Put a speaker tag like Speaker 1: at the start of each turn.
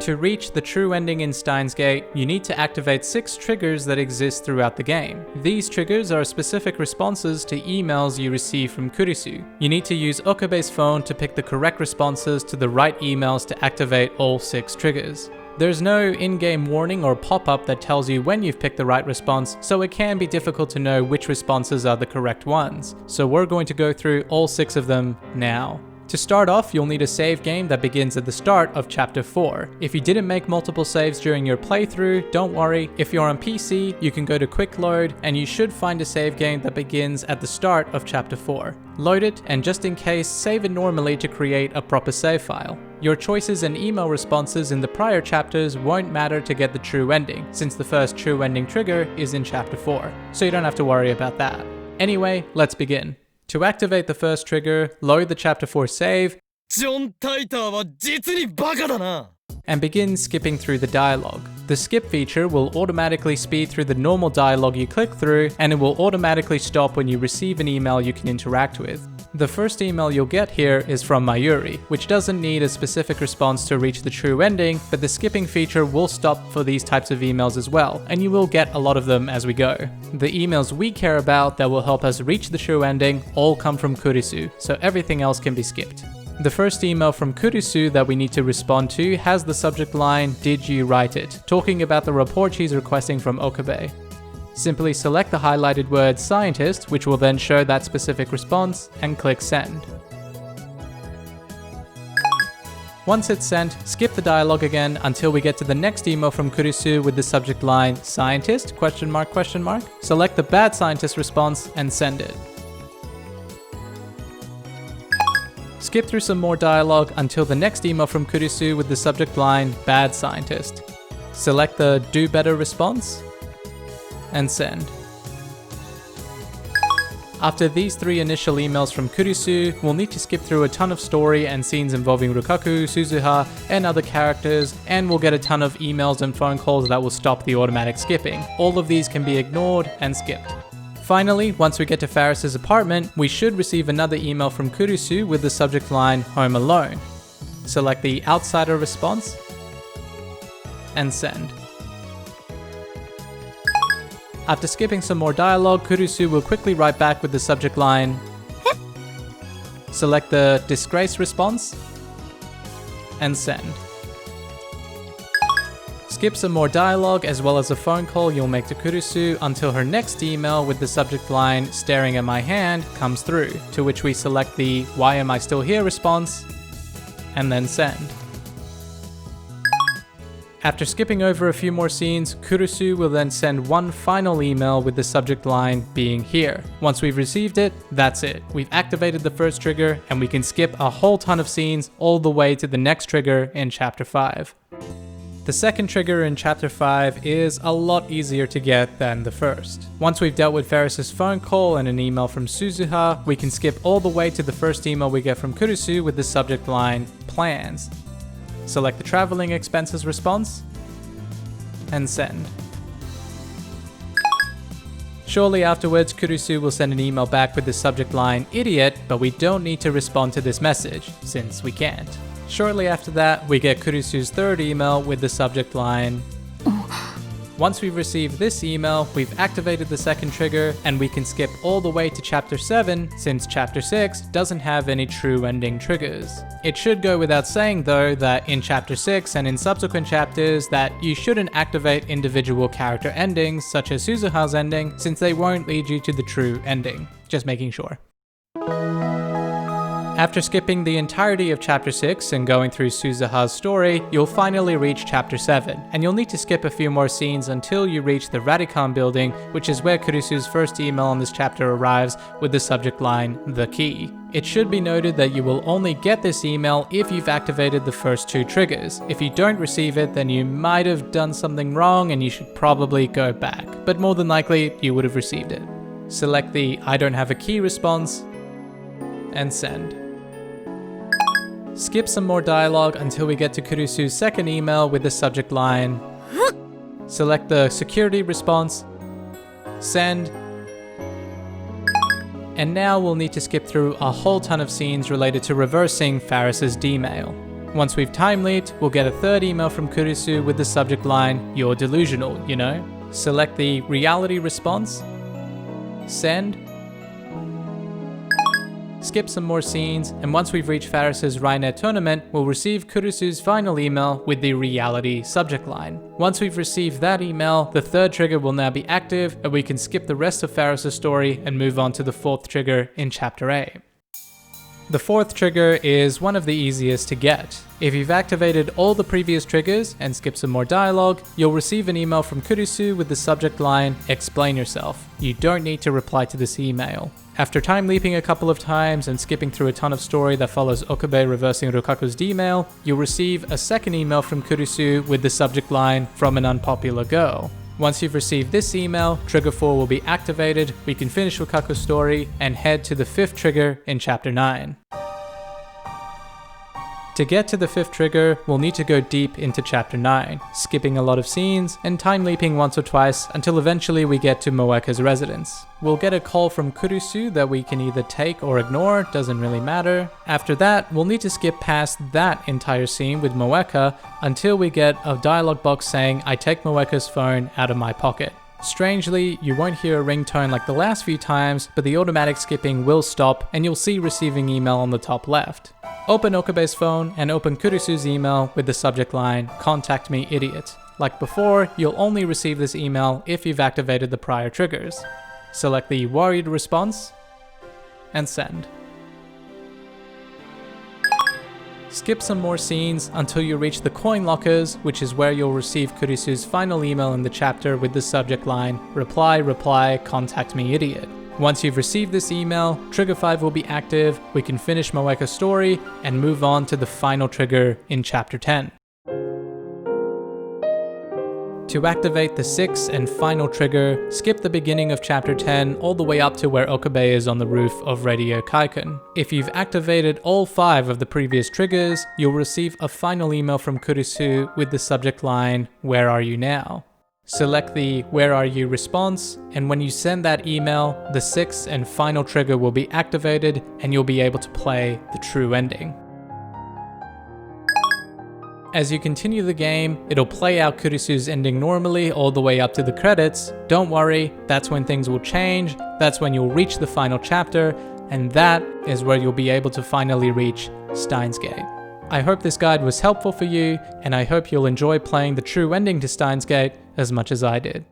Speaker 1: To reach the true ending in Steins Gate, you need to activate 6 triggers that exist throughout the game. These triggers are specific responses to emails you receive from Kurisu. You need to use Okabe's phone to pick the correct responses to the right emails to activate all 6 triggers. There's no in-game warning or pop-up that tells you when you've picked the right response, so it can be difficult to know which responses are the correct ones. So we're going to go through all 6 of them now. To start off, you'll need a save game that begins at the start of Chapter 4. If you didn't make multiple saves during your playthrough, don't worry. If you're on PC, you can go to Quick Load, and you should find a save game that begins at the start of Chapter 4. Load it, and just in case, save it normally to create a proper save file. Your choices and email responses in the prior chapters won't matter to get the true ending, since the first true ending trigger is in Chapter 4, so you don't have to worry about that. Anyway, let's begin. To activate the first trigger, load the Chapter 4 save, and begin skipping through the dialogue. The skip feature will automatically speed through the normal dialogue you click through, and it will automatically stop when you receive an email you can interact with. The first email you'll get here is from Mayuri, which doesn't need a specific response to reach the true ending, but the skipping feature will stop for these types of emails as well, and you will get a lot of them as we go. The emails we care about that will help us reach the true ending all come from Kurisu, so everything else can be skipped. The first email from Kurisu that we need to respond to has the subject line, "Did you write it?" talking about the report she's requesting from Okabe. Simply select the highlighted word scientist, which will then show that specific response, and click send. Once it's sent, skip the dialogue again until we get to the next email from Kurisu with the subject line scientist? Select the bad scientist response and send it. Skip through some more dialogue until the next email from Kurisu with the subject line bad scientist. Select the do better response and send. After these 3 initial emails from Kurisu, we'll need to skip through a ton of story and scenes involving Rukaku, Suzuha, and other characters, and we'll get a ton of emails and phone calls that will stop the automatic skipping. All of these can be ignored and skipped. Finally, once we get to Faris's apartment, we should receive another email from Kurisu with the subject line Home Alone. Select the outsider response and send. After skipping some more dialogue, Kurisu will quickly write back with the subject line. Select the disgrace response and send. Skip some more dialogue as well as a phone call you'll make to Kurisu until her next email with the subject line staring at my hand comes through, to which we select the why am I still here response and then send. After skipping over a few more scenes, Kurisu will then send one final email with the subject line being here. Once we've received it, that's it. We've activated the first trigger and we can skip a whole ton of scenes all the way to the next trigger in Chapter 5. The second trigger in Chapter 5 is a lot easier to get than the first. Once we've dealt with Faris's phone call and an email from Suzuha, we can skip all the way to the first email we get from Kurisu with the subject line plans. Select the traveling expenses response and send. Shortly afterwards, Kurisu will send an email back with the subject line idiot, but we don't need to respond to this message, since we can't. Shortly after that, we get Kurisu's third email with the subject line. Once we've received this email, we've activated the second trigger, and we can skip all the way to Chapter 7, since Chapter 6 doesn't have any true ending triggers. It should go without saying though that in Chapter 6 and in subsequent chapters that you shouldn't activate individual character endings such as Suzuha's ending, since they won't lead you to the true ending. Just making sure. After skipping the entirety of Chapter 6 and going through Suzuha's story, you'll finally reach Chapter 7, and you'll need to skip a few more scenes until you reach the Radicon building, which is where Kurisu's first email on this chapter arrives with the subject line, the key. It should be noted that you will only get this email if you've activated the first 2 triggers. If you don't receive it, then you might have done something wrong and you should probably go back, but more than likely you would have received it. Select the I don't have a key response and send. Skip some more dialogue until we get to Kurisu's second email with the subject line. Select the security response, send, and now we'll need to skip through a whole ton of scenes related to reversing Faris's D-mail. Once we've time leaped, we'll get a third email from Kurisu with the subject line, "You're delusional, you know?" Select the reality response, send, skip some more scenes, and once we've reached Faris's Ryanair tournament, we'll receive Kurisu's final email with the reality subject line. Once we've received that email, the third trigger will now be active, and we can skip the rest of Faris's story and move on to the fourth trigger in Chapter A. The fourth trigger is one of the easiest to get. If you've activated all the previous triggers and skipped some more dialogue, you'll receive an email from Kurisu with the subject line, "Explain yourself." You don't need to reply to this email. After time leaping a couple of times and skipping through a ton of story that follows Okabe reversing Rukaku's D-mail, you'll receive a second email from Kurisu with the subject line, "From an unpopular girl." Once you've received this email, trigger 4 will be activated, we can finish Rukaku's story and head to the fifth trigger in Chapter 9. To get to the fifth trigger, we'll need to go deep into Chapter 9, skipping a lot of scenes and time leaping once or twice until eventually we get to Moeka's residence. We'll get a call from Kurisu that we can either take or ignore, doesn't really matter. After that, we'll need to skip past that entire scene with Moeka until we get a dialogue box saying, "I take Moeka's phone out of my pocket." Strangely, you won't hear a ringtone like the last few times, but the automatic skipping will stop and you'll see receiving email on the top left. Open Okabe's phone and open Kurisu's email with the subject line, "Contact me, idiot." Like before, you'll only receive this email if you've activated the prior triggers. Select the worried response and send. Skip some more scenes until you reach the coin lockers, which is where you'll receive Kurisu's final email in the chapter with the subject line, "Reply, reply, contact me, idiot." Once you've received this email, trigger 5 will be active, we can finish Moeka's story, and move on to the final trigger in Chapter 10. To activate the sixth and final trigger, skip the beginning of Chapter 10 all the way up to where Okabe is on the roof of Radio Kaiken. If you've activated all 5 of the previous triggers, you'll receive a final email from Kurisu with the subject line, "Where are you now?" Select the "Where are you" response, and when you send that email, the sixth and final trigger will be activated and you'll be able to play the true ending. As you continue the game, it'll play out Kurisu's ending normally all the way up to the credits. Don't worry, that's when things will change, that's when you'll reach the final chapter, and that is where you'll be able to finally reach Steins Gate. I hope this guide was helpful for you, and I hope you'll enjoy playing the true ending to Steins Gate as much as I did.